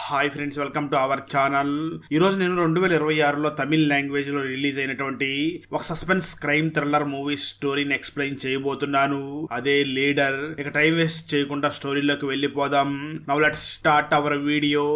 Hi friends, welcome to our channel. ఈరోజు నేను 2026లో Tamil language లో రిలీజ్ అయినటువంటి ఒక సస్పెన్స్ క్రైమ్ థ్రిల్లర్ మూవీ స్టోరీని ఎక్స్ప్లెయిన్ చేయబోతున్నాను. అదే లీడర్. ఇక టైం వేస్ట్ చేయకుండా స్టోరీలోకి వెళ్ళిపోదాం. Now let's start our video.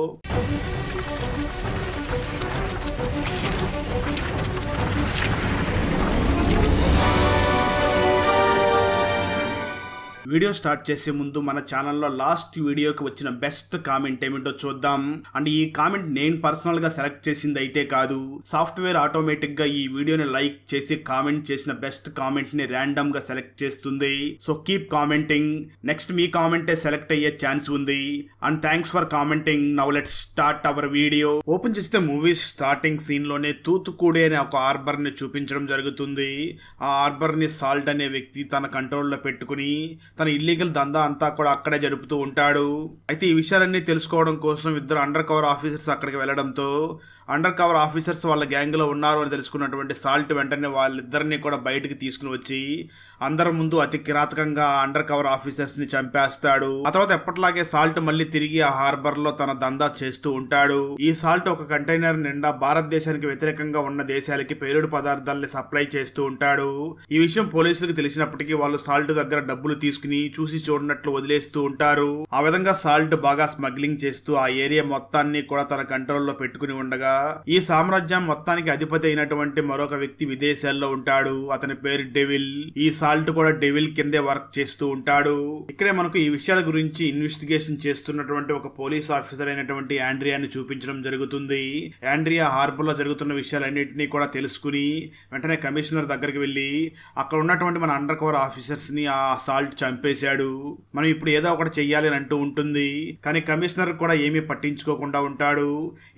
Video start చేసే ముందు మన ఛానల్లో లాస్ట్ వీడియోకి వచ్చిన బెస్ట్ కామెంట్ ఏమిటో చూద్దాం. అండ్ ఈ కామెంట్ నేను పర్సనల్ గా సెలెక్ట్ చేసింది అయితే కాదు, సాఫ్ట్వేర్ ఆటోమేటిక్ గా ఈ వీడియోని లైక్ చేసి కామెంట్ చేసిన బెస్ట్ కామెంట్ ని ర్యాండమ్ గా సెలెక్ట్ చేస్తుంది. So keep commenting. నెక్స్ట్ మీ కామెంటే సెలెక్ట్ అయ్యే ఛాన్స్ ఉంది. And thanks for commenting. Now let's start our video. Open చేస్తే మూవీ స్టార్టింగ్ సీన్ లోనే తూతుకుడి అనే ఒక హార్బర్ ని చూపించడం జరుగుతుంది. ఆ హార్బర్ ని సాల్ట్ అనే వ్యక్తి తన కంట్రోల్లో పెట్టుకుని తన ఇల్లీగల్ దందా అంతా కూడా అక్కడే జరుపుతూ ఉంటాడు. అయితే ఈ విషయాలన్నీ తెలుసుకోవడం కోసం ఇద్దరు అండర్ కవర్ ఆఫీసర్స్ అక్కడికి వెళ్లడంతో అండర్ కవర్ ఆఫీసర్స్ వాళ్ళ గ్యాంగ్ లో ఉన్నారు అని తెలుసుకున్నటువంటి సాల్ట్ వెంటనే వాళ్ళిద్దరిని కూడా బయటికి తీసుకుని వచ్చి అందరి ముందు అతి కిరాతకంగా అండర్ కవర్ ఆఫీసర్స్ ని చంపేస్తాడు. ఆ తర్వాత ఎప్పటిలాగే సాల్ట్ మళ్ళీ తిరిగి ఆ హార్బర్ లో తన దందా చేస్తూ ఉంటాడు. ఈ సాల్ట్ ఒక కంటైనర్ నిండా భారతదేశానికి వ్యతిరేకంగా ఉన్న దేశాలకి పేలుడు పదార్థాలని సప్లై చేస్తూ ఉంటాడు. ఈ విషయం పోలీసులకు తెలిసినప్పటికీ వాళ్ళు సాల్ట్ దగ్గర డబ్బులు తీసుకుని చూసి చూడనట్లు వదిలేస్తూ ఉంటారు. ఆ విధంగా సాల్ట్ బాగా స్మగ్లింగ్ చేస్తూ ఆ ఏరియా మొత్తాన్ని కూడా తన కంట్రోల్లో పెట్టుకుని ఉండగా ఈ సామ్రాజ్యం మొత్తానికి అధిపతి అయినటువంటి మరొక వ్యక్తి విదేశాల్లో ఉంటాడు. అతని పేరు డెవిల్. ఈ సాల్ట్ కూడా డెవిల్ కిందే వర్క్ చేస్తూ ఉంటాడు. ఇక్కడే మనకు ఈ విషయాల గురించి ఇన్వెస్టిగేషన్ చేస్తున్నటువంటి ఒక పోలీస్ ఆఫీసర్ అయినటువంటి ఆండ్రియాని చూపించడం జరుగుతుంది. ఆండ్రియా హార్బర్ లో జరుగుతున్న విషయాలన్నింటినీ కూడా తెలుసుకుని వెంటనే కమిషనర్ దగ్గరికి వెళ్లి అక్కడ ఉన్నటువంటి మన అండర్ కవర్ ఆఫీసర్స్ ని ఆ సాల్ట్ చంపేశాడు, మనం ఇప్పుడు ఏదో ఒకటి చెయ్యాలి అని అంటూ ఉంటుంది. కానీ కమిషనర్ కూడా ఏమీ పట్టించుకోకుండా ఉంటాడు.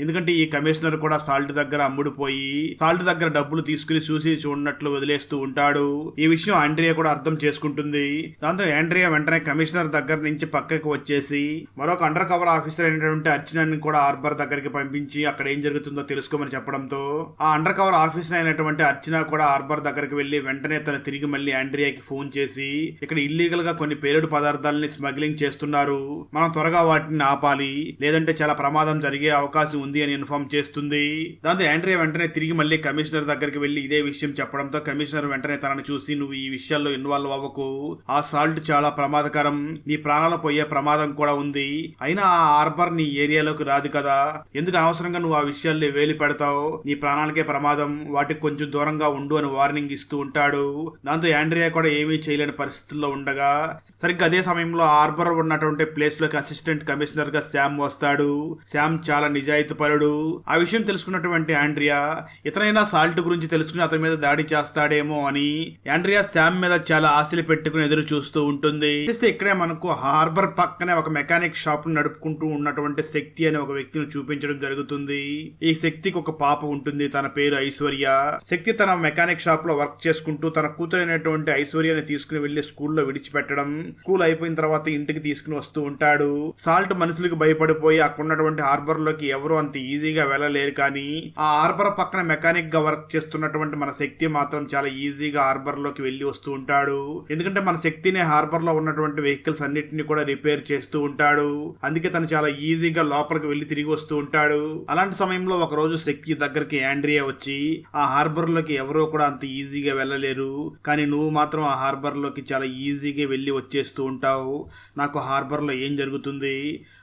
ఎందుకంటే ఈ కమిషనర్ కూడా సాల్ట్ దగ్గర అమ్ముడుపోయి సాల్ట్ దగ్గర డబ్బులు తీసుకుని చూసి చూడనట్లు వదిలేస్తూ ఉంటాడు. ఈ విషయం ఆండ్రియా కూడా అర్థం చేసుకుంటుంది. దాంతో ఆండ్రియా వెంటనే కమిషనర్ దగ్గర నుంచి పక్కకు వచ్చేసి మరొక అండర్ కవర్ ఆఫీసర్ అయినటువంటి అర్చనాని కూడా హార్బర్ దగ్గరికి పంపించి అక్కడ ఏం జరుగుతుందో తెలుసుకోమని చెప్పడంతో ఆ అండర్ కవర్ ఆఫీసర్ అయినటువంటి అర్చన కూడా హార్బర్ దగ్గరికి వెళ్లి వెంటనే తను తిరిగి మళ్ళీ ఆండ్రియాకి ఫోన్ చేసి ఇక్కడ ఇల్లీగల్ గా కొన్ని పేలుడు పదార్థాలని స్మగ్లింగ్ చేస్తున్నారు, మనం త్వరగా వాటిని ఆపాలి, లేదంటే చాలా ప్రమాదం జరిగే అవకాశం ఉంది అని ఇన్ఫార్మ్ చేస్తుంది. దాంతో ఆండ్రియా వెంటనే తిరిగి మళ్ళీ కమిషనర్ దగ్గరికి వెళ్లి ఇదే విషయం చెప్పడంతో కమిషనర్ వెంటనే తనని చూసి నువ్వు ఈ విషయాల్లో ఇన్వాల్వ్ అవ్వకు, ఆ సాల్ట్ చాలా ప్రమాదకరం, నీ ప్రాణాలు పోయే ప్రమాదం కూడా ఉంది, అయినా ఆ హార్బర్ నీ ఏరియాలోకి రాదు కదా, ఎందుకు అనవసరంగా నువ్వు ఆ విషయాల్లో వేలి పెడతావు, నీ ప్రాణాలకే ప్రమాదం, వాటికి కొంచెం దూరంగా ఉండు అని వార్నింగ్ ఇస్తూ ఉంటాడు. దాంతో ఆండ్రియా కూడా ఏమీ చేయలేని పరిస్థితుల్లో ఉండగా సరిగ్గా అదే సమయంలో హార్బర్ ఉన్నటువంటి ప్లేస్ లోకి అసిస్టెంట్ కమిషనర్ గా శామ్ వస్తాడు. శామ్ చాలా నిజాయితీపరుడు. ఆ విషయం తెలుసుకున్నటువంటి ఆండ్రియా ఇతనైనా సాల్ట్ గురించి తెలుసుకుని అతని మీద దాడి చేస్తాడేమో అని ఆండ్రియా శామ్ మీద చాలా ఆశలు పెట్టుకుని ఎదురు చూస్తూ ఉంటుంది. ఇక్కడే మనకు హార్బర్ పక్కనే ఒక మెకానిక్ షాప్ నడుపుకుంటూ ఉన్నటువంటి శక్తి అనే ఒక వ్యక్తిని చూపించడం జరుగుతుంది. ఈ శక్తికి ఒక పాప ఉంటుంది, తన పేరు ఐశ్వర్య. శక్తి తన మెకానిక్ షాప్ లో వర్క్ చేసుకుంటూ తన కూతురైనటువంటి ఐశ్వర్యని తీసుకుని వెళ్లి స్కూల్లో విడిచిపెట్టడం, స్కూల్ అయిపోయిన తర్వాత ఇంటికి తీసుకుని వస్తూ ఉంటాడు. సాల్ట్ మనుషులకు భయపడిపోయి అక్కడ ఉన్నటువంటి హార్బర్ లోకి ఎవరు అంత ఈజీగా వెళ్ళలేరు, కానీ ఆ హార్బర్ పక్కన మెకానిక్ గా వర్క్ చేస్తున్నటువంటి మన శక్తి మాత్రం చాలా ఈజీగా హార్బర్ లోకి వెళ్లి వస్తూ ఉంటాడు. ఎందుకంటే మన శక్తిని హార్బర్ లో ఉన్నటువంటి వెహికల్స్ అన్నిటిని కూడా రిపేర్ చేస్తూ ఉంటాడు. అందుకే తను చాలా ఈజీగా లోపలికి వెళ్లి తిరిగి వస్తూ ఉంటాడు. అలాంటి సమయంలో ఒక రోజు శక్తి దగ్గరికి ఆండ్రియా వచ్చి ఆ హార్బర్ లోకి ఎవరో కూడా అంత ఈజీగా వెళ్ళలేరు, కానీ నువ్వు మాత్రం ఆ హార్బర్ లోకి చాలా ఈజీగా వెళ్లి వచ్చేస్తూ ఉంటావు, నాకు హార్బర్ లో ఏం జరుగుతుంది,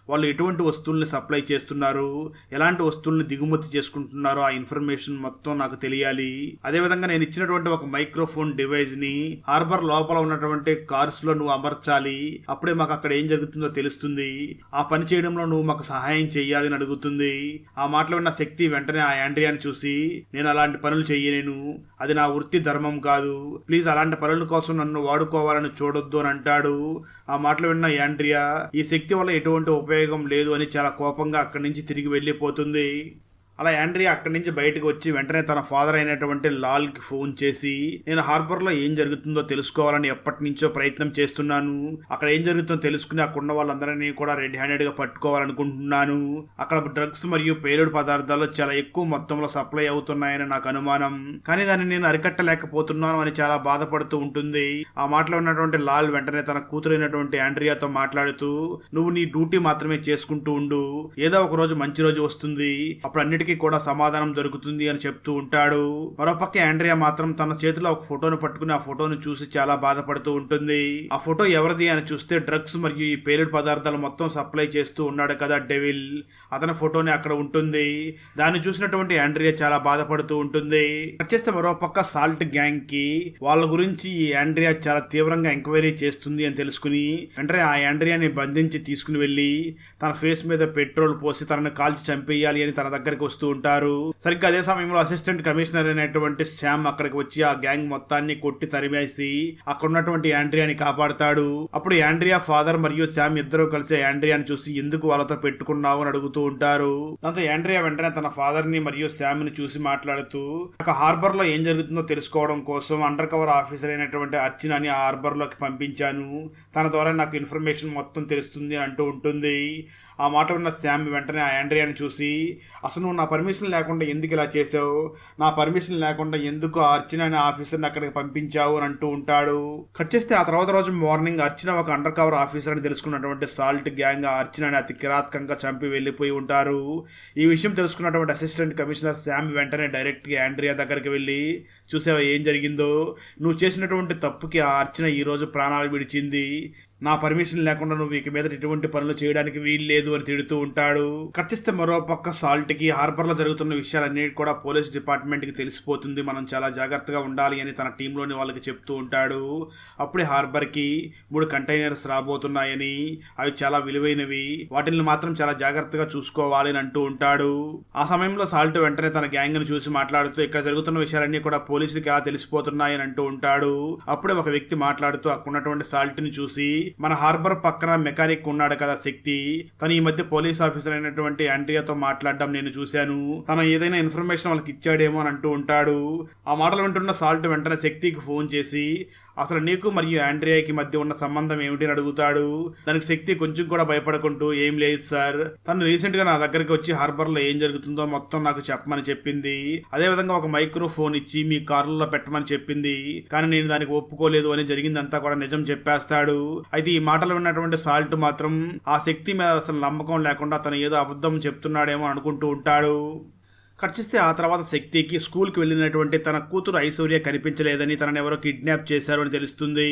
వాళ్ళు ఎటువంటి వస్తువుల్ని సప్లై చేస్తున్నారు, ఎలాంటి వస్తువుల్ని దిగుమతి చేసుకుంటున్నారో ఆ ఇన్ఫర్మేషన్ మొత్తం నాకు తెలియాలి. అదేవిధంగా నేను ఇచ్చినటువంటి ఒక మైక్రోఫోన్ డివైస్ ని హార్బర్ లోపల ఉన్నటువంటి కార్స్ లో నువ్వు అమర్చాలి, అప్పుడే మాకు అక్కడ ఏం జరుగుతుందో తెలుస్తుంది, ఆ పని చేయడంలో నువ్వు మాకు సహాయం చెయ్యాలి అని అడుగుతుంది. ఆ మాటలు విన్న శక్తి వెంటనే ఆ ఆండ్రియాని చూసి నేను అలాంటి పనులు చెయ్యలేను, అది నా వృత్తి ధర్మం కాదు, ప్లీజ్ అలాంటి పనుల కోసం నన్ను వాడుకోవాలని చూడొద్దు అని అంటాడు. ఆ మాటలు విన్న ఆండ్రియా ఈ శక్తి వల్ల ఎటువంటి ఉపయోగం లేదు అని చాలా కోపంగా అక్కడి నుంచి తిరిగి వెళ్లిపోతుంది. అలా ఆండ్రియా అక్కడి నుంచి బయటకు వచ్చి వెంటనే తన ఫాదర్ అయినటువంటి లాల్ కి ఫోన్ చేసి, నేను హార్బర్ లో ఏం జరుగుతుందో తెలుసుకోవాలని ఎప్పటి నుంచో ప్రయత్నం చేస్తున్నాను, అక్కడ ఏం జరుగుతుందో తెలుసుకుని అక్కడున్న వాళ్ళందరినీ కూడా రెడ్ హ్యాండెడ్ గా పట్టుకోవాలనుకుంటున్నాను, అక్కడ డ్రగ్స్ మరియు పేలుడు పదార్థాలు చాలా ఎక్కువ మొత్తంలో సప్లై అవుతున్నాయని నాకు అనుమానం, కానీ దాన్ని నేను అరికట్టలేకపోతున్నాను అని చాలా బాధపడుతూ ఉంటుంది. ఆ మాటలో ఉన్నటువంటి లాల్ వెంటనే తన కూతురైనటువంటి ఆండ్రియాతో మాట్లాడుతూ, నువ్వు నీ డ్యూటీ మాత్రమే చేసుకుంటూ ఉండు, ఏదో ఒక రోజు మంచి రోజు వస్తుంది, అప్పుడు అన్నిటికీ కూడా సమాధానం దొరుకుతుంది అని చెప్తూ ఉంటాడు. మరోపక్క ఆండ్రియా మాత్రం తన చేతిలో ఒక ఫోటోను పట్టుకుని ఆ ఫోటోను చూసి చాలా బాధపడుతూ ఉంటుంది. ఆ ఫోటో ఎవరిది అని చూస్తే డ్రగ్స్ మరియు ఈ పేలుడు పదార్థాలు మొత్తం సప్లై చేస్తూ ఉన్నాడు కదా డెవిల్, అతని ఫోటోని అక్కడ ఉంటుంది. దాన్ని చూసినటువంటి ఆండ్రియా చాలా బాధపడుతూ ఉంటుంది. వచ్చేస్తే మరోపక్క సాల్ట్ గ్యాంగ్ కి వాళ్ళ గురించి ఈ ఆండ్రియా చాలా తీవ్రంగా ఎంక్వైరీ చేస్తుంది అని తెలుసుకుని వెంటనే ఆ ఆండ్రియాని బంధించి తీసుకుని వెళ్లి తన ఫేస్ మీద పెట్రోల్ పోసి తనను కాల్చి చంపేయాలి అని తన దగ్గరికి వస్తూ ఉంటారు. సరిగ్గా అదే సమయంలో అసిస్టెంట్ కమిషనర్ అయినటువంటి శామ్ అక్కడికి వచ్చి ఆ గ్యాంగ్ మొత్తాన్ని కొట్టి తరిమేసి అక్కడ ఉన్నటువంటి ఆండ్రియాని కాపాడుతాడు. అప్పుడు ఆండ్రియా ఫాదర్ మరియు శామ్ ఇద్దరు కలిసి ఆండ్రియాని చూసి ఎందుకు వాళ్ళతో పెట్టుకున్నావు అని అడుగుతూ ఉంటారు. దాంతో ఆండ్రియా వెంటనే తన ఫాదర్ ని మరియు శామ్ ని చూసి మాట్లాడుతూ, ఒక హార్బర్ లో ఏం జరుగుతుందో తెలుసుకోవడం కోసం అండర్ కవర్ ఆఫీసర్ అయినటువంటి అర్చనాని ఆ హార్బర్ లోకి పంపించాను, తన ద్వారా నాకు ఇన్ఫర్మేషన్ మొత్తం తెలుస్తుంది అని అంటూ ఉంటుంది. ఆ మాట ఉన్న శామ్ వెంటనే ఆ ఆండ్రియాని చూసి, అసలు నువ్వు నా పర్మిషన్ లేకుండా ఎందుకు ఇలా చేసావు, నా పర్మిషన్ లేకుండా ఎందుకు ఆ అర్చన అనే ఆఫీసర్ని అక్కడికి పంపించావు అని అంటూ ఉంటాడు. కట్ చేస్తే ఆ తర్వాత రోజు మార్నింగ్ అర్చన ఒక అండర్ కవర్ ఆఫీసర్ అని తెలుసుకున్నటువంటి సాల్ట్ గ్యాంగ్ ఆ అర్చనని అతి కిరాతకంగా చంపి వెళ్లిపోయి ఉంటారు. ఈ విషయం తెలుసుకున్నటువంటి అసిస్టెంట్ కమిషనర్ శామ్ వెంటనే డైరెక్ట్ గా ఆండ్రియా దగ్గరికి వెళ్ళి, చూసావా ఏం జరిగిందో, నువ్వు చేసినటువంటి తప్పుకి ఆ అర్చన ఈ రోజు ప్రాణాలు విడిచింది, నా పర్మిషన్ లేకుండా నువ్వు ఇక మీద ఎటువంటి పనులు చేయడానికి వీల్లేదు అని తిడుతూ ఉంటాడు. కట్టిస్తే మరోపక్క సాల్ట్ కి హార్బర్ లో జరుగుతున్న విషయాలన్నీ కూడా పోలీస్ డిపార్ట్మెంట్ కి తెలిసిపోతుంది, మనం చాలా జాగ్రత్తగా ఉండాలి అని తన టీంలోని వాళ్ళకి చెప్తూ ఉంటాడు. అప్పుడే హార్బర్ కి 3 కంటైనర్స్ రాబోతున్నాయని, అవి చాలా విలువైనవి, వాటిని మాత్రం చాలా జాగ్రత్తగా చూసుకోవాలి అని అంటూ ఉంటాడు. ఆ సమయంలో సాల్ట్ వెంటనే తన గ్యాంగ్ ని చూసి మాట్లాడుతూ, ఇక్కడ జరుగుతున్న విషయాలన్నీ కూడా పోలీసులకి ఎలా తెలిసిపోతున్నాయి అని అంటూ ఉంటాడు. అప్పుడే ఒక వ్యక్తి మాట్లాడుతూ అక్కడ ఉన్నటువంటి సాల్ట్ ని చూసి, మన హార్బర్ పక్కన మెకానిక్ ఉన్నాడు కదా శక్తి, తను ఈ మధ్య పోలీస్ ఆఫీసర్ అయినటువంటి ఆండ్రియాతో మాట్లాడడం నేను చూశాను, తను ఏదైనా ఇన్ఫర్మేషన్ వాళ్ళకి ఇచ్చాడేమో అని అంటూ ఉంటాడు. ఆ మాటలు వింటున్న సాల్ట్ వెంటనే శక్తికి ఫోన్ చేసి, అసలు నీకు మరియు ఆండ్రియాకి మధ్య ఉన్న సంబంధం ఏమిటి అని అడుగుతాడు. దానికి శక్తి కొంచెం కూడా భయపడకుంటూ, ఏం లేదు సార్, తను రీసెంట్ గా నా దగ్గరికి వచ్చి హార్బర్ లో ఏం జరుగుతుందో మొత్తం నాకు చెప్పమని చెప్పింది, అదే విధంగా ఒక మైక్రో ఫోన్ ఇచ్చి మీ కారులో పెట్టమని చెప్పింది, కానీ నేను దానికి ఒప్పుకోలేదు అని జరిగిందంతా కూడా నిజం చెప్పేస్తాడు. అయితే ఈ మాటలు విన్నటువంటి సాల్ట్ మాత్రం ఆ శక్తి మీద అసలు నమ్మకం లేకుండా తను ఏదో అబద్ధం చెప్తున్నాడేమో అనుకుంటూ ఉంటాడు. కట్ చేస్తే ఆ తర్వాత శక్తికి స్కూల్కి వెళ్ళినటువంటి తన కూతురు ఐశ్వర్య కనిపించలేదని, తనని ఎవరో కిడ్నాప్ చేశారు అని తెలుస్తుంది.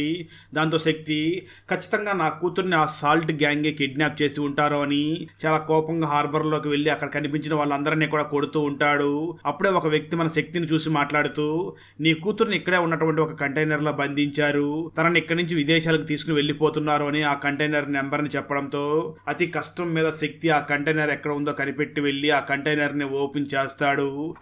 దాంతో శక్తి ఖచ్చితంగా నా కూతుర్ని ఆ సాల్ట్ గ్యాంగే కిడ్నాప్ చేసి ఉంటారు అని చాలా కోపంగా హార్బర్లోకి వెళ్ళి అక్కడ కనిపించిన వాళ్ళందరినీ కూడా కొడుతూ ఉంటాడు. అప్పుడే ఒక వ్యక్తి మన శక్తిని చూసి మాట్లాడుతూ, నీ కూతుర్ని ఇక్కడే ఉన్నటువంటి ఒక కంటైనర్లో బంధించారు, తనని ఇక్కడి నుంచి విదేశాలకు తీసుకుని వెళ్ళిపోతున్నారు అని ఆ కంటైనర్ నెంబర్ని చెప్పడంతో అతి కష్టం మీద శక్తి ఆ కంటైనర్ ఎక్కడ ఉందో కనిపెట్టి వెళ్ళి ఆ కంటైనర్ని ఓపెన్ చేస్తాడు.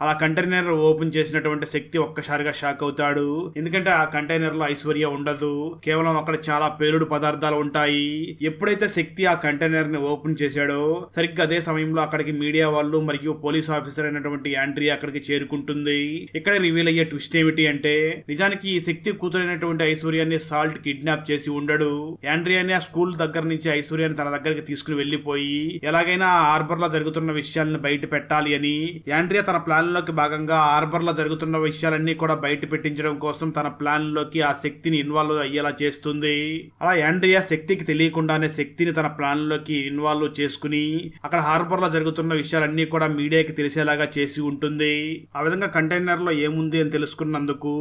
అలా కంటైనర్ ఓపెన్ చేసినటువంటి శక్తి ఒక్కసారిగా షాక్ అవుతాడు, ఎందుకంటే ఆ కంటైనర్ లో ఐశ్వర్య ఉండదు, కేవలం అక్కడ చాలా పేలుడు పదార్థాలు ఉంటాయి. ఎప్పుడైతే శక్తి ఆ కంటైనర్ ని ఓపెన్ చేశాడో సరిగ్గా అదే సమయంలో అక్కడికి మీడియా వాళ్ళు మరియు పోలీస్ ఆఫీసర్ అయినటువంటి ఆండ్రియా అక్కడికి చేరుకుంటుంది. ఇక్కడ రివీల్ అయ్యే ట్విస్ట్ ఏమిటి అంటే, నిజానికి ఈ శక్తి కూతురైనటువంటి ఐశ్వర్యాన్ని సాల్ట్ కిడ్నాప్ చేసి ఉండడు, ఆండ్రియాని ఆ స్కూల్ దగ్గర నుంచి ఐశ్వర్యాన్ని తన దగ్గరికి తీసుకుని వెళ్లిపోయి ఎలాగైనా ఆ హార్బర్ లో జరుగుతున్న విషయాలను బయట పెట్టాలి అని ఆండ్రియా తన ప్లాన్ లోకి భాగంగా హార్బర్ లో జరుగుతున్న విషయాలన్నీ కూడా బయట పెట్టించడం కోసం తన ప్లాన్ లోకి ఆ శక్తిని ఇన్వాల్వ్ అయ్యేలా చేస్తుంది. అలా ఆండ్రియా శక్తికి తెలియకుండానే శక్తిని తన ప్లాన్ లోకి ఇన్వాల్వ్ చేసుకుని అక్కడ హార్బర్ లో జరుగుతున్న విషయాలన్నీ కూడా మీడియాకి తెలిసేలాగా చేసి ఉంటుంది. ఆ విధంగా కంటైనర్ లో ఏముంది అని తెలుసుకున్నందుకు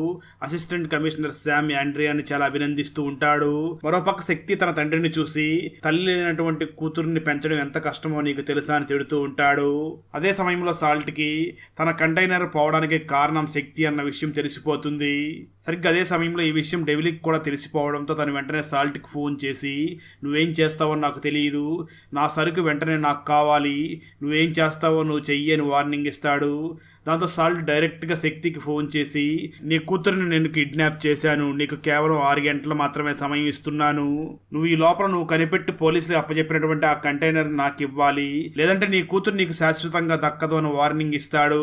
అసిస్టెంట్ కమిషనర్ శామ్ ఆండ్రియాని చాలా అభినందిస్తూ ఉంటాడు. మరోపక్క శక్తి తన తండ్రిని చూసి, తల్లి లేనటువంటి కూతుర్ని పెంచడం ఎంత కష్టమో నీకు తెలుసా అని తిడుతూ ఉంటాడు. అదే సమయంలో సాల్ట్ కి తన కంటైనర్ పోవడానికి కారణం శక్తి అన్న విషయం తెలిసిపోతుంది. సరిగ్గా అదే సమయంలో ఈ విషయం డెవిల్కి కూడా తెలిసిపోవడంతో తను వెంటనే సాల్ట్కి ఫోన్ చేసి నువ్వేం చేస్తావో నాకు తెలియదు, నా సరుకు వెంటనే నాకు కావాలి, నువ్వేం చేస్తావో నువ్వు చెయ్యి అని వార్నింగ్ ఇస్తాడు. దాంతో సాల్ట్ డైరెక్ట్గా శక్తికి ఫోన్ చేసి నీ కూతురిని నేను కిడ్నాప్ చేశాను, నీకు కేవలం 6 గంటలు మాత్రమే సమయం ఇస్తున్నాను, నువ్వు ఈ లోపల నువ్వు కనిపెట్టి పోలీసులు అప్పచెప్పినటువంటి ఆ కంటైనర్ నాకు ఇవ్వాలి, లేదంటే నీ కూతురు నీకు శాశ్వతంగా దక్కదు అని వార్నింగ్ ఇస్తాడు.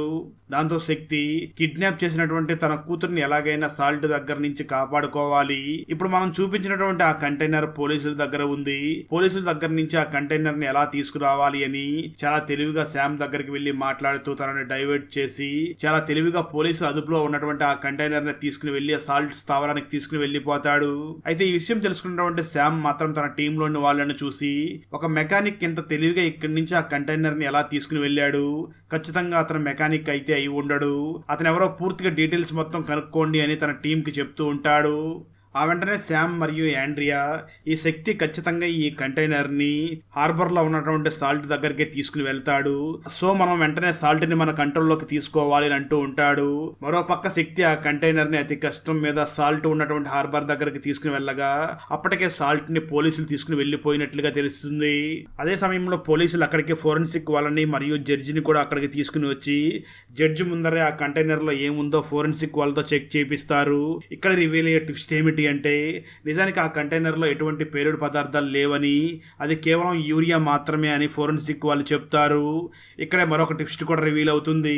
దాంతో శక్తి కిడ్నాప్ చేసినటువంటి తన కూతుర్ని ఎలాగైనా సాల్ట్ దగ్గర నుంచి కాపాడుకోవాలి. ఇప్పుడు మనం చూపించినటువంటి ఆ కంటైనర్ పోలీసుల దగ్గర ఉంది. పోలీసుల దగ్గర నుంచి ఆ కంటైనర్ ని ఎలా తీసుకురావాలి అని చాలా తెలివిగా శామ్ దగ్గరికి వెళ్లి మాట్లాడుతూ తనని డైవర్ట్ చేసి చాలా తెలివిగా పోలీసులు అదుపులో ఉన్నటువంటి ఆ కంటైనర్ ని తీసుకుని వెళ్లి సాల్ట్ స్థావరానికి తీసుకుని వెళ్లిపోతాడు. అయితే ఈ విషయం తెలుసుకున్నటువంటి శామ్ మాత్రం తన టీమ్ లోని వాళ్ళని చూసి ఒక మెకానిక్ ఇంత తెలివిగా ఇక్కడి నుంచి ఆ కంటైనర్ ని ఎలా తీసుకుని వెళ్ళాడు, ఖచ్చితంగా అతను మెకానిక్ అయితే అయి ఉండడు, అతను ఎవరో పూర్తిగా డీటెయిల్స్ మొత్తం కనుక్కోండి అని తన టీంకి చెప్తూ ఉంటాడు. ఆ వెంటనే శామ్ మరియు యాండ్రియా ఈ శక్తి ఖచ్చితంగా ఈ కంటైనర్ని హార్బర్లో ఉన్నటువంటి సాల్ట్ దగ్గరికి తీసుకుని వెళ్తాడు, సో మనం వెంటనే సాల్ట్ ని మన కంట్రోల్లోకి తీసుకోవాలి అని అంటూ ఉంటాడు. మరో పక్క శక్తి ఆ కంటైనర్ని అతి కష్టం మీద సాల్ట్ ఉన్నటువంటి హార్బర్ దగ్గరికి తీసుకుని వెళ్ళగా అప్పటికే సాల్ట్ ని పోలీసులు తీసుకుని వెళ్లిపోయినట్లుగా తెలుస్తుంది. అదే సమయంలో పోలీసులు అక్కడికి ఫోరెన్సిక్ వాళ్ళని మరియు జడ్జిని కూడా అక్కడికి తీసుకుని వచ్చి జడ్జి ముందరే ఆ కంటైనర్ లో ఏముందో ఫోరెన్సిక్ వాళ్ళతో చెక్ చేపిస్తారు. ఇక్కడ రివీల్ అయ్యే ట్విస్ట్ ఏమిటి అంటే నిజానికి ఆ కంటైనర్లో ఎటువంటి పేలుడు పదార్థాలు లేవని, అది కేవలం యూరియా మాత్రమే అని ఫోరెన్సిక్ వాళ్ళు చెప్తారు. ఇక్కడే మరొక ట్విస్ట్ కూడా రివీల్ అవుతుంది.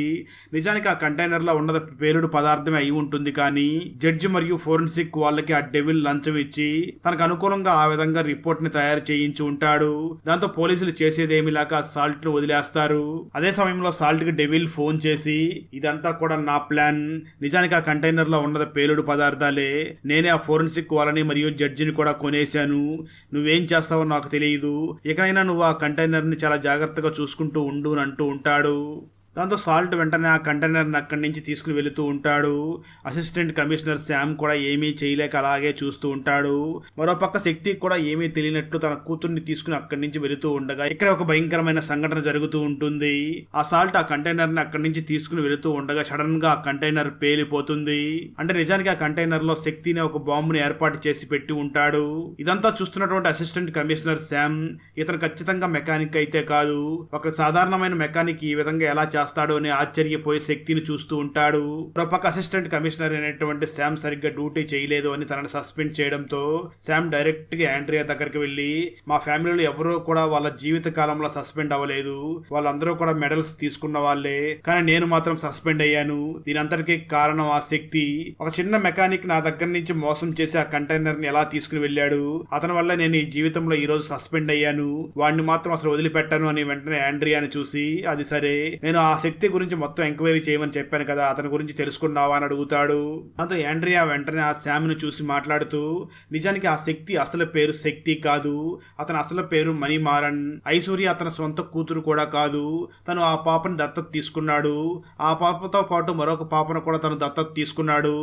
నిజానికి ఆ కంటైనర్లో ఉన్నది పేలుడు పదార్థమే అయి ఉంటుంది, కానీ జడ్జి మరియు ఫోరెన్సిక్ వాళ్ళకి ఆ డెవిల్ లంచం ఇచ్చి తనకు అనుకూలంగా ఆ విధంగా రిపోర్ట్ ని తయారు చేయించి ఉంటాడు. దాంతో పోలీసులు చేసేదేమి లేక సాల్ట్ ను వదిలేస్తారు. అదే సమయంలో సాల్ట్ కి డెవిల్ ఫోన్ చేసి ఇదంతా కూడా నా ప్లాన్, నిజానికి ఆ కంటైనర్ లో ఉన్నది పేలుడు పదార్థాలే, నేనే ఆ ఫోరెన్సిక్ వాళ్ళని మరియు జడ్జిని కూడా కొనేశాను, నువ్వేం చేస్తావో నాకు తెలియదు, ఇకనైనా నువ్వు ఆ కంటైనర్ని చాలా జాగ్రత్తగా చూసుకుంటూ ఉండు అని అంటూ ఉంటాడు. దాంతో సాల్ట్ వెంటనే ఆ కంటైనర్ని అక్కడి నుంచి తీసుకుని వెళుతూ ఉంటాడు. అసిస్టెంట్ కమిషనర్ శామ్ కూడా ఏమీ చేయలేక అలాగే చూస్తూ ఉంటాడు. మరోపక్క శక్తి కూడా ఏమీ తెలియనట్లు తన కూతుర్ని తీసుకుని అక్కడి నుంచి వెళుతూ ఉండగా ఇక్కడ ఒక భయంకరమైన సంఘటన జరుగుతూ ఉంటుంది. ఆ సాల్ట్ ఆ కంటైనర్ని అక్కడి నుంచి తీసుకుని వెళుతూ ఉండగా సడన్ గా ఆ కంటైనర్ పేలిపోతుంది. అంటే నిజానికి ఆ కంటైనర్ లో శక్తిని ఒక బాంబుని ఏర్పాటు చేసి పెట్టి ఉంటాడు. ఇదంతా చూస్తున్నటువంటి అసిస్టెంట్ కమిషనర్ శామ్ ఇతను ఖచ్చితంగా మెకానిక్ అయితే కాదు, ఒక సాధారణమైన మెకానిక్ ఈ విధంగా ఎలా చేస్తాడు అని ఆశ్చర్యపోయి శక్తిని చూస్తూ ఉంటాడు. మరోపక్క అసిస్టెంట్ కమిషనర్ అయినటువంటి శామ్ సరిగ్గా డ్యూటీ చేయలేదు అని తనని సస్పెండ్ చేయడంతో శామ్ డైరెక్ట్ గా యాండ్రియా దగ్గరికి వెళ్లి మా ఫ్యామిలీలో ఎవరో కూడా వాళ్ళ జీవిత కాలంలో సస్పెండ్ అవ్వలేదు, వాళ్ళందరూ కూడా మెడల్స్ తీసుకున్న వాళ్ళే, కానీ నేను మాత్రం సస్పెండ్ అయ్యాను, దీనంతటికీ కారణం ఆ శక్తి, ఒక చిన్న మెకానిక్ నా దగ్గర నుంచి మోసం చేసి ఆ కంటైనర్ ని ఎలా తీసుకుని వెళ్ళాడు, అతని వల్ల నేను ఈ జీవితంలో ఈ రోజు సస్పెండ్ అయ్యాను, వాడిని మాత్రం అసలు వదిలిపెట్టాను అని వెంటనే యాండ్రియాని చూసి అది సరే నేను ఆ శక్తి గురించి మొత్తం ఎంక్వైరీ చేయమని చెప్పాను కదా, అతని గురించి తెలుసుకున్నావా అని అడుగుతాడు. దాంతో యాండ్రియా వెంటనే ఆ శామ్ ను చూసి మాట్లాడుతూ నిజానికి ఆ శక్తి అసలు పేరు శక్తి కాదు, అతని అసలు పేరు మణిమారన్, ఐశ్వర్య అతని సొంత కూతురు కూడా కాదు, తను ఆ పాపను దత్తత తీసుకున్నాడు, ఆ పాపతో పాటు మరొక పాపను కూడా తను దత్తత తీసుకున్నాడు.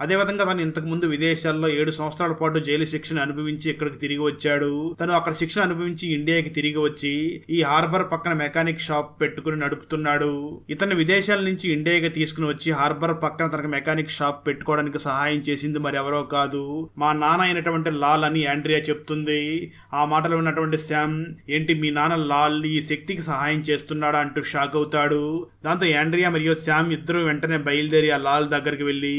అదేవిధంగా తను ఇంతకు ముందు విదేశాల్లో 7 సంవత్సరాల పాటు జైలు శిక్షను అనుభవించి ఇక్కడికి తిరిగి వచ్చాడు. తను అక్కడ శిక్షణ అనుభవించి ఇండియాకి తిరిగి వచ్చి ఈ హార్బర్ పక్కన మెకానిక్ షాప్ పెట్టుకుని నడుపుతున్నాడు. ఇతన్ని విదేశాల నుంచి ఇండియాకి తీసుకుని వచ్చి హార్బర్ పక్కన తనకు మెకానిక్ షాప్ పెట్టుకోవడానికి సహాయం చేసింది మరెవరో కాదు, మా నాన్న అయినటువంటి లాల్ అని యాండ్రియా చెప్తుంది. ఆ మాటలు విన్నటువంటి శామ్ ఏంటి మీ నాన్న లాల్ ఈ శక్తికి సహాయం చేస్తున్నాడా అంటూ షాక్ అవుతాడు. దాంతో యాండ్రియా మరియు శామ్ ఇద్దరు వెంటనే బయలుదేరి ఆ లాల్ దగ్గరికి వెళ్లి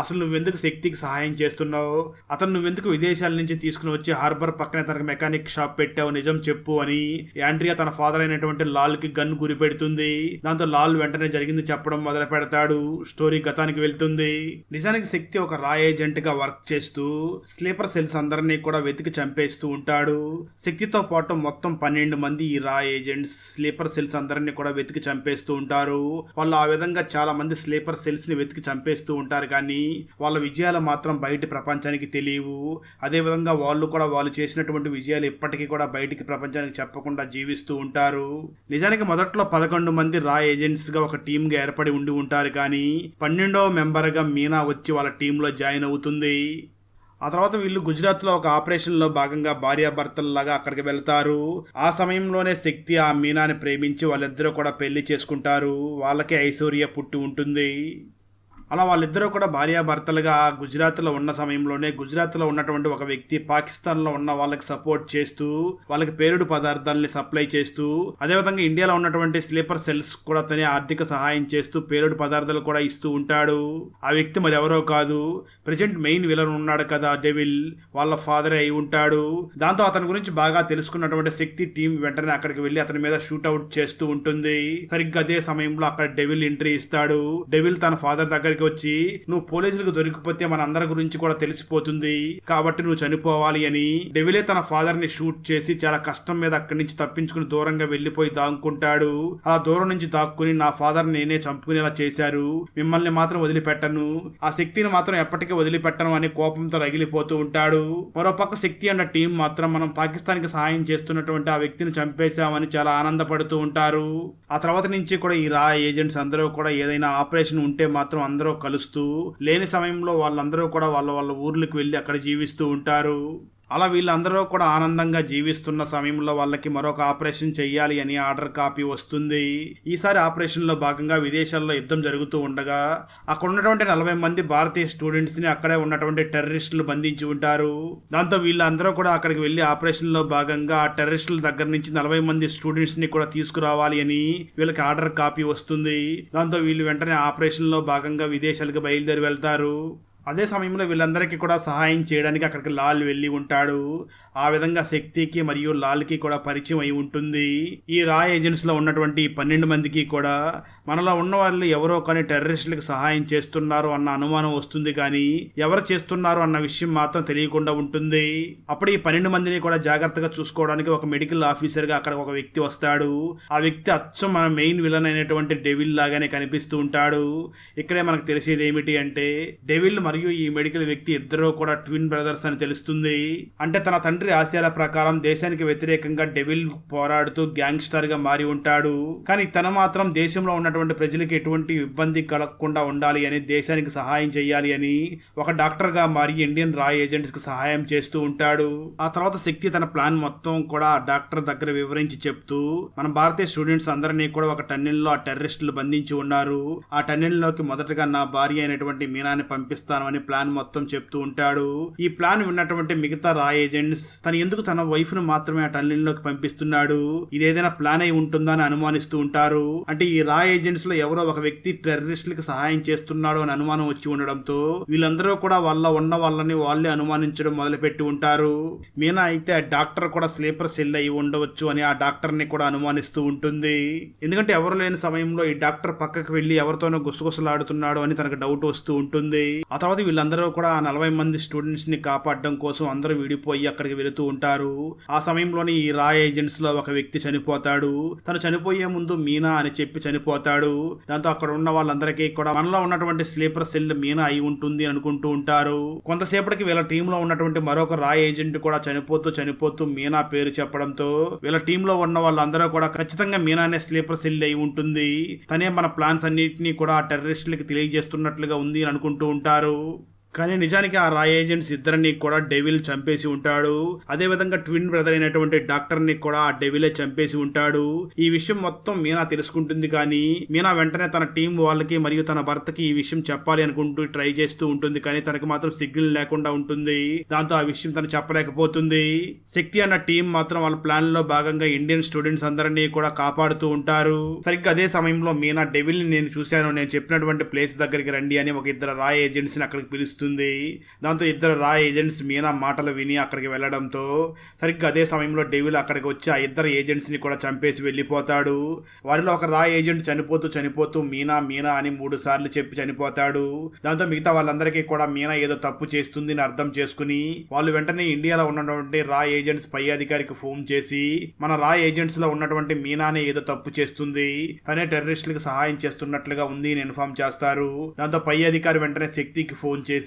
అసలు నువ్వెందుకు శక్తికి సహాయం చేస్తున్నావు, అతను నువ్వెందుకు విదేశాల నుంచి తీసుకుని వచ్చి హార్బర్ పక్కనే తనకు మెకానిక్ షాప్ పెట్టావు, నిజం చెప్పు అని యాండ్రియా తన ఫాదర్ అయినటువంటి లాల్ కి గన్ గురి పెడుతుంది. దాంతో లాల్ వెంటనే జరిగింది చెప్పడం మొదలు పెడతాడు. స్టోరీ గతానికి వెళ్తుంది. నిజానికి శక్తి ఒక రా ఏజెంట్ గా వర్క్ చేస్తూ స్లీపర్ సెల్స్ అందరినీ కూడా వెతికి చంపేస్తూ ఉంటాడు. శక్తితో పాటు మొత్తం 12 మంది ఈ రా ఏజెంట్స్ స్లీపర్ సెల్స్ అందరినీ కూడా వెతికి చంపేస్తూ ఉంటారు. వాళ్ళు ఆ విధంగా చాలా మంది స్లీపర్ సెల్స్ ని వెతికి చంపేస్తూ ఉంటారు, కానీ వాళ్ళ విజయాలు మాత్రం బయట ప్రపంచానికి తెలియవు. అదే విధంగా వాళ్ళు కూడా వాళ్ళు చేసినటువంటి విజయాలు ఇప్పటికీ కూడా బయటికి ప్రపంచానికి చెప్పకుండా జీవిస్తూ ఉంటారు. నిజానికి మొదట్లో 11 మంది రా ఏజెంట్స్ గా ఒక టీమ్ గా ఏర్పడి ఉండి ఉంటారు, కానీ 12వ మెంబర్ గా మీనా వచ్చి వాళ్ళ టీంలో జాయిన్ అవుతుంది. ఆ తర్వాత వీళ్ళు గుజరాత్ లో ఒక ఆపరేషన్ లో భాగంగా భార్యాభర్తల్లాగా అక్కడికి వెళ్తారు. ఆ సమయంలోనే శక్తి ఆ మీనాని ప్రేమించి వాళ్ళిద్దరూ కూడా పెళ్లి చేసుకుంటారు. వాళ్ళకే ఐశ్వర్య పుట్టి ఉంటుంది. అలా వాళ్ళిద్దరూ కూడా భార్యాభర్తలుగా గుజరాత్లో ఉన్న సమయంలోనే గుజరాత్లో ఉన్నటువంటి ఒక వ్యక్తి పాకిస్తాన్లో ఉన్న వాళ్ళకి సపోర్ట్ చేస్తూ వాళ్ళకి పేలుడు పదార్థాలని సప్లై చేస్తూ అదేవిధంగా ఇండియాలో ఉన్నటువంటి స్లీపర్ సెల్స్ కూడా తనే ఆర్థిక సహాయం చేస్తూ పేలుడు పదార్థాలు కూడా ఇస్తూ ఉంటాడు. ఆ వ్యక్తి మరి ఎవరో కాదు, ప్రెజెంట్ మెయిన్ విలన్ ఉన్నాడు కదా డెవిల్, వాళ్ళ ఫాదరే అయి ఉంటాడు. దాంతో అతని గురించి బాగా తెలుసుకున్నటువంటి శక్తి టీం వెంటనే అక్కడికి వెళ్లి అతని మీద షూట్అవుట్ చేస్తూ ఉంటుంది. సరిగ్గా అదే సమయంలో అక్కడ డెవిల్ ఎంట్రీ ఇస్తాడు. డెవిల్ తన ఫాదర్ దగ్గరికి వచ్చి, నువ్వు పోలీసులకు దొరికిపోతే మన అందరి గురించి కూడా తెలిసిపోతుంది కాబట్టి నువ్వు చనిపోవాలి అని డెవిలే తన ఫాదర్ ని షూట్ చేసి చాలా కష్టం మీద అక్కడి నుంచి తప్పించుకుని దూరంగా వెళ్లిపోయి దాక్కుంటాడు. అలా దూరం నుంచి దాక్కుని నా ఫాదర్ నేనే చంపుకునేలా చేశారు, మిమ్మల్ని మాత్రం వదిలిపెట్టను, ఆ శక్తిని మాత్రం ఎప్పటికీ వదిలిపెట్టను అని కోపంతో రగిలిపోతూ ఉంటాడు. మరోపక్క శక్తి అన్న టీం మాత్రం మనం పాకిస్తాన్ కి సహాయం చేస్తున్నటువంటి ఆ వ్యక్తిని చంపేశామని చాలా ఆనందపడుతూ ఉంటారు. ఆ తర్వాత నుంచి కూడా ఈ రా ఏజెంట్స్ అందరూ కూడా ఏదైనా ఆపరేషన్ ఉంటే మాత్రం అందరూ కలుస్తూ, లేని సమయంలో వాళ్ళందరూ కూడా వాళ్ళ ఊర్లకు వెళ్లి అక్కడ జీవిస్తూ ఉంటారు. అలా వీళ్ళందరూ కూడా ఆనందంగా జీవిస్తున్న సమయంలో వాళ్ళకి మరొక ఆపరేషన్ చెయ్యాలి అని ఆర్డర్ కాపీ వస్తుంది. ఈసారి ఆపరేషన్ లో భాగంగా విదేశాల్లో యుద్ధం జరుగుతూ ఉండగా అక్కడ ఉన్నటువంటి 40 మంది భారతీయ స్టూడెంట్స్ ని అక్కడే ఉన్నటువంటి టెర్రరిస్టులు బంధించి ఉంటారు. దాంతో వీళ్ళందరూ కూడా అక్కడికి వెళ్లి ఆపరేషన్ లో భాగంగా ఆ టెర్రరిస్టుల దగ్గర నుంచి 40 మంది స్టూడెంట్స్ ని కూడా తీసుకురావాలి అని వీళ్ళకి ఆర్డర్ కాపీ వస్తుంది. దాంతో వీళ్ళు వెంటనే ఆపరేషన్ లో భాగంగా విదేశాలకు బయలుదేరి వెళ్తారు. అదే సమయంలో వీళ్ళందరికీ కూడా సహాయం చేయడానికి అక్కడికి లాల్ వెళ్ళి ఉంటాడు. ఆ విధంగా శక్తికి మరియు లాల్కి కూడా పరిచయం అయి ఉంటుంది. ఈ రా ఏజెంట్స్ లో ఉన్నటువంటి 12 మందికి కూడా మనలో ఉన్న వాళ్ళు ఎవరో కానీ టెర్రరిస్టులకు సహాయం చేస్తున్నారు అన్న అనుమానం వస్తుంది, కానీ ఎవరు చేస్తున్నారు అన్న విషయం మాత్రం తెలియకుండా ఉంటుంది. అప్పుడు ఈ 12 మందిని కూడా జాగ్రత్తగా చూసుకోవడానికి ఒక మెడికల్ ఆఫీసర్ గా అక్కడ ఒక వ్యక్తి వస్తాడు. ఆ వ్యక్తి అచ్చం మన మెయిన్ విలన్ అయినటువంటి డెవిల్ లాగానే కనిపిస్తూ ఉంటాడు. ఇక్కడే మనకు తెలిసేది ఏమిటి అంటే డెవిల్ మరియు ఈ మెడికల్ వ్యక్తి ఇద్దరూ కూడా ట్విన్ బ్రదర్స్ అని తెలుస్తుంది. అంటే తన తండ్రి ఆశయాల ప్రకారం దేశానికి వ్యతిరేకంగా డెవిల్ పోరాడుతూ గ్యాంగ్స్టర్ గా మారి ఉంటాడు, కానీ తన మాత్రం దేశంలో ఉన్నటువంటి ప్రజలకు ఎటువంటి ఇబ్బంది కలగకుండా ఉండాలి అని, దేశానికి సహాయం చేయాలి అని ఒక డాక్టర్ గా మారి ఇండియన్ రా ఏజెంట్స్ కి సహాయం చేస్తూ ఉంటాడు. ఆ తర్వాత శక్తి తన ప్లాన్ మొత్తం కూడా ఆ డాక్టర్ దగ్గర వివరించి చెప్తూ, మన భారతీయ స్టూడెంట్స్ అందరినీ కూడా ఒక టన్నెల్ లో ఆ టెర్రరిస్టులు బంధించి ఉన్నారు, ఆ టన్నెల్ లోకి మొదటగా నా భార్య అయినటువంటి మీనాని పంపిస్తాను అని ప్లాన్ మొత్తం చెప్తూ ఉంటాడు. ఈ ప్లాన్ విన్నటువంటి మిగతా రా ఏజెంట్స్ తను ఎందుకు తన వైఫ్ ను మాత్రమే ఆ టన్నెల్ లోకి పంపిస్తున్నాడు, ఇదేదైనా ప్లాన్ అయి ఉంటుందా అని అనుమానిస్తూ ఉంటారు. అంటే ఈ రా ఏజెంట్స్ లో ఎవరో ఒక వ్యక్తి టెర్రరిస్టులకు సహాయం చేస్తున్నాడు అని అనుమానం వచ్చి ఉండడంతో వీళ్ళందరూ కూడా ఉన్న వాళ్ళని వాళ్ళే అనుమానించడం మొదలుపెట్టి ఉంటారు. మీనా అయితే ఆ డాక్టర్ కూడా స్లీపర్ సెల్ అయి ఉండవచ్చు అని ఆ డాక్టర్ ని కూడా అనుమానిస్తూ ఉంటుంది. ఎందుకంటే ఎవరు లేని సమయంలో ఈ డాక్టర్ పక్కకు వెళ్లి ఎవరితోనో గుసగుసలాడుతున్నాడు అని తనకు డౌట్ వస్తూ ఉంటుంది. ఆ తర్వాత వీళ్ళందరూ కూడా 40 మంది స్టూడెంట్స్ ని కాపాడడం కోసం అందరూ విడిపోయి అక్కడికి వెళుతూ ఉంటారు. ఆ సమయంలోనే ఈ రా ఏజెంట్స్ లో ఒక వ్యక్తి చనిపోతాడు. తను చనిపోయే ముందు మీనా అని చెప్పి చనిపోతాడు. దాంతో అక్కడ ఉన్న వాళ్ళందరికీ కూడా మనలో ఉన్నటువంటి స్లీపర్ సెల్ మీనా అయి ఉంటుంది అనుకుంటూ ఉంటారు. కొంతసేపటికి వీళ్ళ టీంలో ఉన్నటువంటి మరొక రా ఏజెంట్ కూడా చనిపోతూ మీనా పేరు చెప్పడంతో వీళ్ళ టీంలో ఉన్న వాళ్ళందరూ కూడా ఖచ్చితంగా మీనానే స్లీపర్ సెల్ అయి ఉంటుంది, తనే మన ప్లాన్స్ అన్నింటినీ కూడా ఆ టెర్రరిస్టులకి తెలియజేస్తున్నట్లుగా ఉంది అని అనుకుంటూ ఉంటారు. కానీ నిజానికి ఆ రా ఏజెంట్స్ ఇద్దరిని కూడా డెవిల్ చంపేసి ఉంటాడు. అదే విధంగా ట్విన్ బ్రదర్ అయినటువంటి డాక్టర్ ని కూడా ఆ డెవిలే చంపేసి ఉంటాడు. ఈ విషయం మొత్తం మీనా తెలుసుకుంటుంది, కానీ మీనా వెంటనే తన టీం వాళ్ళకి మరియు తన భర్తకి ఈ విషయం చెప్పాలి అనుకుంటూ ట్రై చేస్తూ ఉంటుంది, కానీ తనకి మాత్రం సిగ్నల్ లేకుండా ఉంటుంది. దాంతో ఆ విషయం తను చెప్పలేకపోతుంది. శక్తి అన్న టీం మాత్రం వాళ్ళ ప్లాన్ లో భాగంగా ఇండియన్ స్టూడెంట్స్ అందరినీ కూడా కాపాడుతూ ఉంటారు. సరిగ్గా అదే సమయంలో మీనా డెవిల్ ని నేను చూశాను, నేను చెప్పినటువంటి ప్లేస్ దగ్గరికి రండి అని ఒక ఇద్దరు రా ఏజెంట్స్ ని అక్కడికి పిలుస్తుంది. దాంతో ఇద్దరు రా ఏజెంట్స్ మీనా మాటలు విని అక్కడికి వెళ్లడంతో సరిగ్గా అదే సమయంలో డెవిల్ అక్కడికి వచ్చి ఆ ఇద్దరు ఏజెంట్స్ ని కూడా చంపేసి వెళ్లిపోతాడు. వారిలో ఒక రా ఏజెంట్ చనిపోతూ మీనా మీనా అని 3 సార్లు చెప్పి చనిపోతాడు. దాంతో మిగతా వాళ్ళందరికీ కూడా మీనా ఏదో తప్పు చేస్తుంది అని అర్థం చేసుకుని వాళ్ళు వెంటనే ఇండియాలో ఉన్నటువంటి రా ఏజెంట్స్ పై అధికారికి ఫోన్ చేసి మన రా ఏజెంట్స్ లో ఉన్నటువంటి మీనానే ఏదో తప్పు చేస్తుంది, తనే టెర్రరిస్టులకు సహాయం చేస్తున్నట్లుగా ఉంది అని ఇన్ఫార్మ్ చేస్తారు. దాంతో పై అధికారి వెంటనే శక్తికి ఫోన్ చేసి,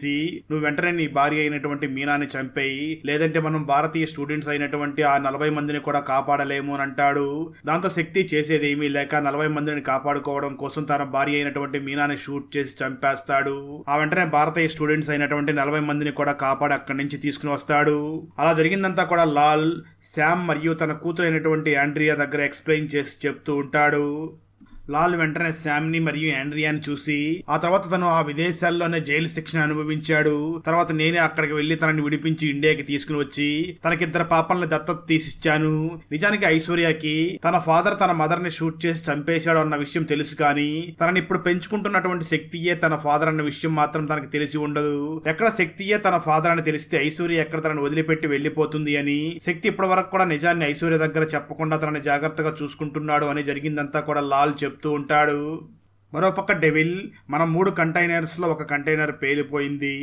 నువ్వు వెంటనే నీ భార్య అయినటువంటి మీనాని చంపేయి, లేదంటే మనం భారతీయ స్టూడెంట్స్ అయినటువంటి ఆ 40 మందిని కూడా కాపాడలేము అని అంటాడు. దాంతో శక్తి చేసేది ఏమీ లేక 40 మందిని కాపాడుకోవడం కోసం తన భార్య అయినటువంటి మీనాని షూట్ చేసి చంపేస్తాడు. ఆ వెంటనే భారతీయ స్టూడెంట్స్ అయినటువంటి 40 మందిని కూడా కాపాడి అక్కడి నుంచి తీసుకుని వస్తాడు. అలా జరిగిందంతా కూడా లాల్, శామ్ మరియు తన కూతురు అయినటువంటి ఆండ్రియా దగ్గర ఎక్స్ప్లెయిన్ చేసి చెప్తూ ఉంటాడు. లాల్ వెంటనే శామ్ ని మరియు ఆండ్రియాని చూసి ఆ తర్వాత తను ఆ విదేశాల్లోనే జైలు శిక్షణ అనుభవించాడు. తర్వాత నేనే అక్కడికి వెళ్లి తనని విడిపించి ఇండియాకి తీసుకుని వచ్చి తనకిద్దరు పాపల్ని దత్తత తీసిచ్చాను. నిజానికి ఐశ్వర్యకి తన ఫాదర్ తన మదర్ ని షూట్ చేసి చంపేశాడు అన్న విషయం తెలుసు, కానీ తనని ఇప్పుడు పెంచుకుంటున్నటువంటి శక్తియే తన ఫాదర్ అన్న విషయం మాత్రం తనకు తెలిసి ఉండదు. ఎక్కడ శక్తియే తన ఫాదర్ అని తెలిస్తే ఐశ్వర్య ఎక్కడ తనని వదిలిపెట్టి వెళ్లిపోతుంది అని శక్తి ఇప్పటి వరకు కూడా నిజాన్ని ఐశ్వర్య దగ్గర చెప్పకుండా తనని జాగ్రత్తగా చూసుకుంటున్నాడు అని జరిగిందంతా కూడా లాల్ చెప్తూ ఉంటాడు. మరోపక్క డెవిల్, మన 3 కంటైనర్స్లో ఒక కంటైనర్ పేలిపోయింది,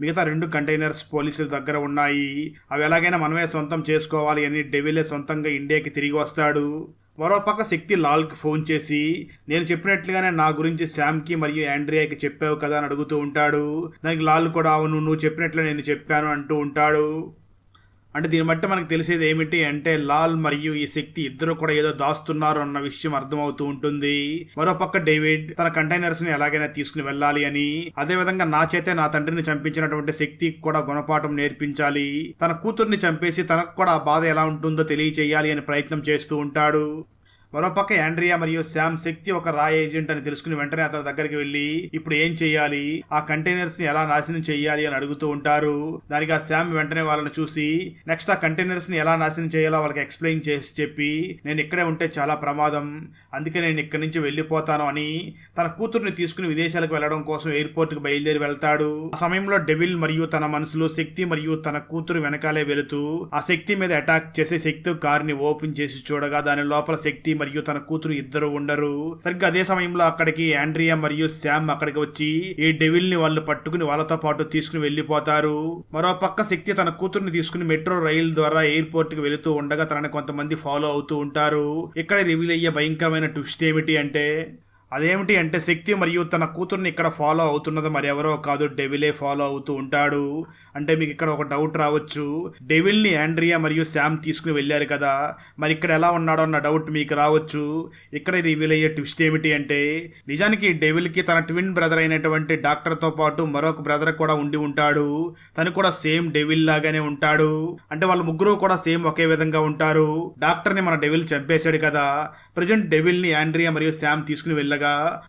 మిగతా 2 కంటైనర్స్ పోలీసుల దగ్గర ఉన్నాయి, అవి ఎలాగైనా మనమే సొంతం చేసుకోవాలి అని డెవిలే సొంతంగా ఇండియాకి తిరిగి వస్తాడు. మరోపక్క శక్తి లాల్కి ఫోన్ చేసి నేను చెప్పినట్లుగానే నా గురించి శామ్కి మరియు ఆండ్రియాకి చెప్పావు కదా అని అడుగుతూ ఉంటాడు. దానికి లాల్ కూడా అవును, నువ్వు చెప్పినట్లు నేను చెప్పాను అంటూ ఉంటాడు. అంటే దీన్ని బట్టి మనకు తెలిసేది ఏమిటి అంటే లాల్ మరియు ఈ శక్తి ఇద్దరు కూడా ఏదో దాస్తున్నారు అన్న విషయం అర్థమవుతూ ఉంటుంది. మరోపక్క డేవిడ్ తన కంటైనర్స్ ని ఎలాగైనా తీసుకుని వెళ్ళాలి అని, అదే విధంగా నా చేతే నా తండ్రిని చంపించినటువంటి శక్తికి కూడా గుణపాఠం నేర్పించాలి, తన కూతుర్ని చంపేసి తనకు కూడా ఆ బాధ ఎలా ఉంటుందో తెలియచేయాలి అని ప్రయత్నం చేస్తూ ఉంటాడు. మరోపక్క ఆండ్రియా మరియు శామ్ శక్తి ఒక రా ఏజెంట్ అని తెలుసుకుని వెంటనే అతని దగ్గరికి వెళ్లి ఇప్పుడు ఏం చెయ్యాలి, ఆ కంటైనర్స్ ని ఎలా నాశనం చెయ్యాలి అని అడుగుతూ ఉంటారు. దానికి ఆ శామ్ వెంటనే వాళ్ళని చూసి నెక్స్ట్ ఆ కంటైనర్స్ ని ఎలా నాశనం చేయాలో వాళ్ళకి ఎక్స్ప్లెయిన్ చేసి చెప్పి నేను ఇక్కడే ఉంటే చాలా ప్రమాదం, అందుకే నేను ఇక్కడి నుంచి వెళ్లిపోతాను అని తన కూతుర్ని తీసుకుని విదేశాలకు వెళ్లడం కోసం ఎయిర్పోర్ట్ కి బయలుదేరి వెళ్తాడు. ఆ సమయంలో డెవిల్ మరియు తన మనసులో శక్తి మరియు తన కూతురు వెనకాలే వెళుతూ ఆ శక్తి మీద అటాక్ చేసే శక్తి కార్ ని ఓపెన్ చేసి చూడగా దాని లోపల శక్తి మరియు తన కూతురు ఇద్దరు ఉండరు. సరిగ్గా అదే సమయంలో అక్కడికి ఆండ్రియా మరియు శామ్ అక్కడికి వచ్చి ఈ డెవిల్ ని వాళ్ళు పట్టుకుని వాళ్ళతో పాటు తీసుకుని వెళ్లిపోతారు. మరో పక్క శక్తి తన కూతుర్ని తీసుకుని మెట్రో రైలు ద్వారా ఎయిర్పోర్ట్ కి వెళుతూ ఉండగా తనని కొంతమంది ఫాలో అవుతూ ఉంటారు. ఇక్కడ రివీల్ అయ్యే భయంకరమైన ట్విస్ట్ ఏమిటి అంటే అదేమిటి అంటే శక్తి మరియు తన కూతుర్ని ఇక్కడ ఫాలో అవుతున్నది మరి ఎవరో కాదు, డెవిలే ఫాలో అవుతూ ఉంటాడు. అంటే మీకు ఇక్కడ ఒక డౌట్ రావచ్చు, డెవిల్ని ఆండ్రియా మరియు శామ్ తీసుకుని వెళ్ళారు కదా, మరి ఇక్కడ ఎలా ఉన్నాడో అన్న డౌట్ మీకు రావచ్చు. ఇక్కడ రివీల్ అయ్యే ట్విస్ట్ ఏమిటి అంటే నిజానికి డెవిల్కి తన ట్విన్ బ్రదర్ అయినటువంటి డాక్టర్తో పాటు మరొక బ్రదర్ కూడా ఉండి ఉంటాడు. తను కూడా సేమ్ డెవిల్ లాగానే ఉంటాడు. అంటే వాళ్ళ ముగ్గురు కూడా సేమ్ ఒకే విధంగా ఉంటారు. డాక్టర్ని మన డెవిల్ చంపేశాడు కదా, ప్రజెంట్ డెవిల్ని ఆండ్రియా మరియు శామ్ తీసుకుని వెళ్ళగా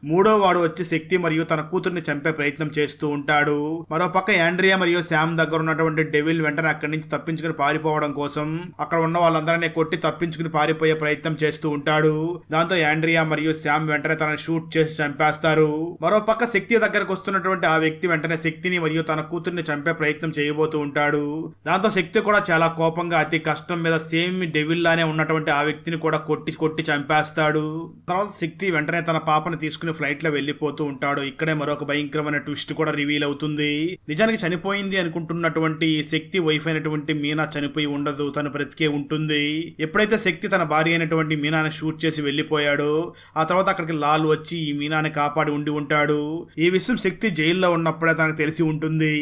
మూడో వాడు వచ్చి శక్తి మరియు తన కూతుర్ని చంపే ప్రయత్నం చేస్తూ ఉంటాడు. మరోపక్క ఆండ్రియా మరియు శామ్ దగ్గర ఉన్నటువంటి డెవిల్ వెంటనే అక్కడి నుంచి తప్పించుకుని పారిపోవడం కోసం అక్కడ ఉన్న వాళ్ళందరినీ కొట్టి తప్పించుకుని పారిపోయే ప్రయత్నం చేస్తూ ఉంటాడు. దాంతో ఆండ్రియా మరియు శామ్ వెంటనే తనని షూట్ చేసి చంపేస్తారు. మరోపక్క శక్తి దగ్గరకు వస్తున్నటువంటి ఆ వ్యక్తి వెంటనే శక్తిని మరియు తన కూతుర్ని చంపే ప్రయత్నం చేయబోతూ ఉంటాడు. దాంతో శక్తి కూడా చాలా కోపంగా అతి కష్టం మీద సేమ్ డెవిల్ లానే ఉన్నటువంటి ఆ వ్యక్తిని కూడా కొట్టి చంపేస్తాడు. తర్వాత శక్తి వెంటనే తన పాపని తీసుకుని ఫ్లైట్ లో వెళ్లిపోతూ ఉంటాడు. ఇక్కడే మరొక భయంకరమైన ట్విస్ట్ కూడా రివీల్ అవుతుంది. నిజానికి చనిపోయింది అనుకుంటున్నటువంటి శక్తి వైఫ్ అయినటువంటి మీనా చనిపోయి ఉండదు, తను బ్రతికే ఉంటుంది. ఎప్పుడైతే శక్తి తన భార్య అయినటువంటి మీనాని షూట్ చేసి వెళ్లిపోయాడో ఆ తర్వాత అక్కడికి లాల్ వచ్చి ఈ మీనాని కాపాడి ఉండి ఉంటాడు. ఈ విషయం శక్తి జైల్లో ఉన్నప్పుడే తనకు తెలిసి ఉంటుంది.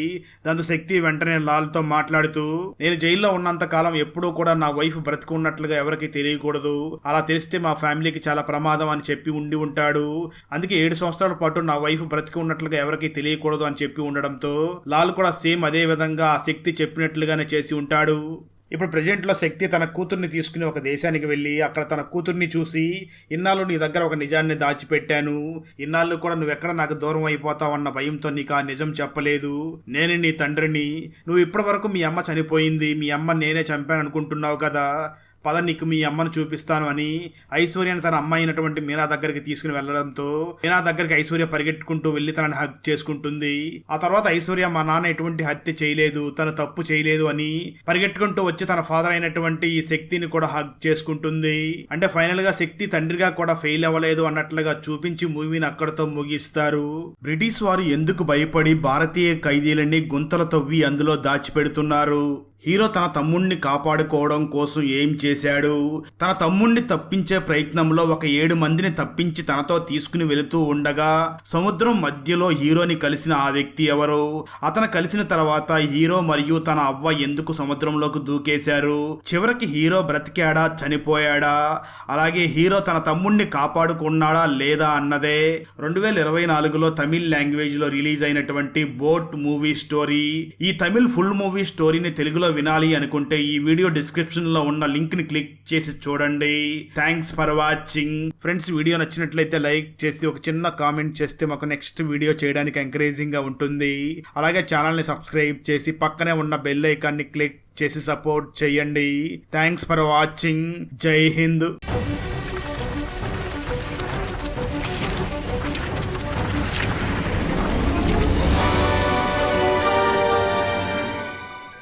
దాంతో శక్తి వెంటనే లాల్ తో మాట్లాడుతూ నేను జైల్లో ఉన్నంత కాలం ఎప్పుడూ కూడా నా వైఫ్ బ్రతికి ఉన్నట్లుగా ఎవరికి తెలియకూడదు, అలా తెలిస్తే మా ఫ్యామిలీకి చాలా ప్రమాదం అని చెప్పి ఉండి ఉంటాడు. అందుకే 7 సంవత్సరాల పాటు నా వైఫ్ బ్రతికి ఉన్నట్లుగా ఎవరికి తెలియకూడదు అని చెప్పి ఉండడంతో లాల్ కూడా సేమ్ అదే విధంగా ఆ శక్తి చెప్పినట్లుగానే చేసి ఉంటాడు. ఇప్పుడు ప్రెజెంట్ లో శక్తి తన కూతుర్ని తీసుకుని ఒక దేశానికి వెళ్ళి అక్కడ తన కూతుర్ని చూసి ఇన్నాళ్ళు నీ దగ్గర ఒక నిజాన్ని దాచిపెట్టాను, ఇన్నాళ్ళు కూడా నువ్వెక్కడ నాకు దూరం అయిపోతావన్న భయంతో నీకు ఆ నిజం చెప్పలేదు, నేను నీ తండ్రిని, నువ్వు ఇప్పటి వరకు మీ అమ్మ చనిపోయింది, మీ అమ్మ నేనే చంపాను అనుకుంటున్నావు కదా, పద నీకు మీ అమ్మను చూపిస్తాను అని ఐశ్వర్యని తన అమ్మ అయినటువంటి మీనా దగ్గరికి తీసుకుని వెళ్లడంతో మీనా దగ్గరికి ఐశ్వర్య పరిగెట్టుకుంటూ వెళ్లి తనని హగ్ చేసుకుంటుంది. ఆ తర్వాత ఐశ్వర్య మా నాన్న ఎటువంటి హత్య చేయలేదు, తను తప్పు చేయలేదు అని పరిగెట్టుకుంటూ వచ్చి తన ఫాదర్ అయినటువంటి ఈ శక్తిని కూడా హగ్ చేసుకుంటుంది. అంటే ఫైనల్ గా శక్తి తండ్రిగా కూడా ఫెయిల్ అవ్వలేదు అన్నట్లుగా చూపించి మూవీని అక్కడితో ముగిస్తారు. బ్రిటిష్ వారు ఎందుకు భయపడి భారతీయ ఖైదీలని గుంతలు తవ్వి అందులో దాచిపెడుతున్నారు? హీరో తన తమ్ముణ్ణి కాపాడుకోవడం కోసం ఏం చేశాడు? తన తమ్ముణ్ణి తప్పించే ప్రయత్నంలో ఒక 7 మందిని తప్పించి తనతో తీసుకుని వెళుతూ ఉండగా సముద్రం మధ్యలో హీరోని కలిసిన ఆ వ్యక్తి ఎవరు? అతను కలిసిన తర్వాత హీరో మరియు తన అవ్వ ఎందుకు సముద్రంలోకి దూకేశారు? చివరికి హీరో బ్రతికాడా చనిపోయాడా? అలాగే హీరో తన తమ్ముణ్ణి కాపాడుకున్నాడా లేదా అన్నదే 2024లో తమిళ్ లాంగ్వేజ్ లో రిలీజ్ అయినటువంటి బోట్ మూవీ స్టోరీ. ఈ తమిళ్ ఫుల్ మూవీ స్టోరీని తెలుగులో వినాలి అనుకుంటే ఈ వీడియో డిస్క్రిప్షన్ లో ఉన్న లింక్ ని క్లిక్ చేసి చూడండి. Thanks for watching. Friends, video నచ్చినట్లయితే లైక్ చేసి ఒక చిన్న కామెంట్ చేస్తే మాకు నెక్స్ట్ వీడియో చేయడానికి ఎంకరేజింగ్ గా ఉంటుంది. అలాగే ఛానల్ ని సబ్స్క్రైబ్ చేసి పక్కనే ఉన్న బెల్ ఐకాన్ ని క్లిక్ చేసి సపోర్ట్ చేయండి. Thanks for watching. జై హింద్.